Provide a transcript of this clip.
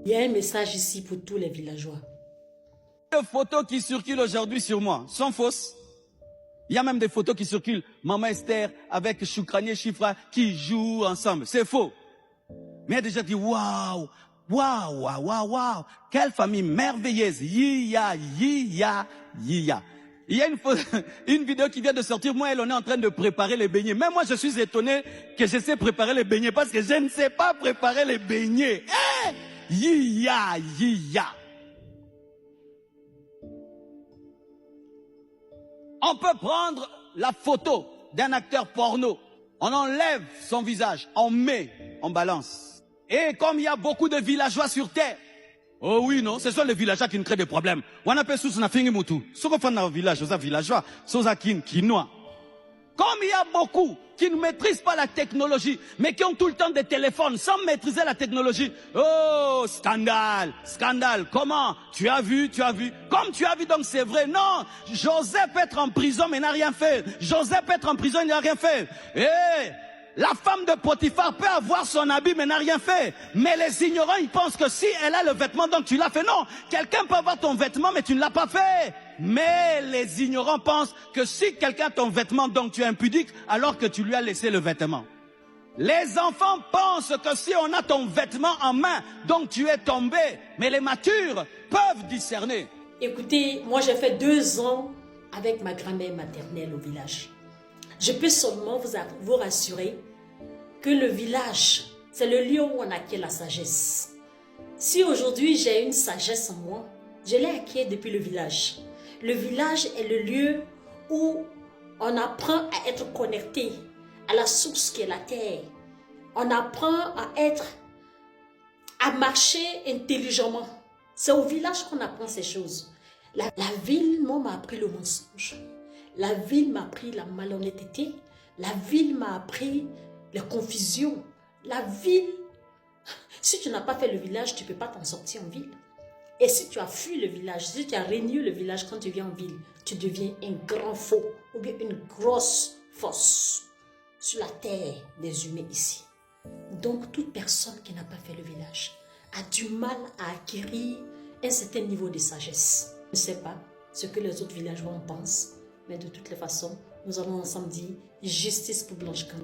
Il y a un message ici pour tous les villageois. Les photos qui circulent aujourd'hui sur moi sont fausses. Il y a même des photos qui circulent. Maman Esther avec Choukrani et Chifra qui jouent ensemble. C'est faux. Mais il y a déjà dit waouh, waouh, waouh, waouh, waouh. Quelle famille merveilleuse. Yi-ya, yi-ya, yi-ya. Il y a une vidéo qui vient de sortir. Moi, elle, on est en train de préparer les beignets. Même moi, je suis étonné que je sais préparer les beignets parce que je ne sais pas préparer les beignets. Yi-ya, yi-ya. On peut prendre la photo d'un acteur porno. On enlève son visage, on met, on balance. Et comme il y a beaucoup de villageois sur terre, oh oui, non, ce sont les villageois qui nous créent des problèmes. On appelle sous na fingi mutu. Ce qu'on fait dans le village, aux villageois, sont à quinoa. Comme il y a beaucoup qui ne maîtrisent pas la technologie, mais qui ont tout le temps des téléphones sans maîtriser la technologie. Oh, scandale, scandale. Comment? Tu as vu? Comme tu as vu, donc c'est vrai. Non, Joseph peut être en prison, mais n'a rien fait. Joseph peut être en prison, il n'a rien fait. La femme de Potiphar peut avoir son habit, mais n'a rien fait. Mais les ignorants, ils pensent que si elle a le vêtement, donc tu l'as fait. Non, quelqu'un peut avoir ton vêtement, mais tu ne l'as pas fait. Mais les ignorants pensent que si quelqu'un a ton vêtement, donc tu es impudique, alors que tu lui as laissé le vêtement. Les enfants pensent que si on a ton vêtement en main, donc tu es tombé. Mais les matures peuvent discerner. Écoutez, moi j'ai fait 2 ans avec ma grand-mère maternelle au village. Je peux seulement vous rassurer que le village, c'est le lieu où on acquiert la sagesse. Si aujourd'hui j'ai une sagesse en moi, je l'ai acquise depuis le village. Le village est le lieu où on apprend à être connecté à la source qui est la terre. On apprend à marcher intelligemment. C'est au village qu'on apprend ces choses. La ville, moi, m'a appris le mensonge. La ville m'a appris la malhonnêteté. La ville m'a appris les confusions. La ville, si tu n'as pas fait le village, tu ne peux pas t'en sortir en ville. Et si tu as fui le village, si tu as régné le village quand tu viens en ville, tu deviens un grand faux ou bien une grosse fosse sur la terre des humains ici. Donc, toute personne qui n'a pas fait le village a du mal à acquérir un certain niveau de sagesse. Je ne sais pas ce que les autres villageois en pensent, mais de toutes les façons, nous allons ensemble dire justice pour Blanche Kanda.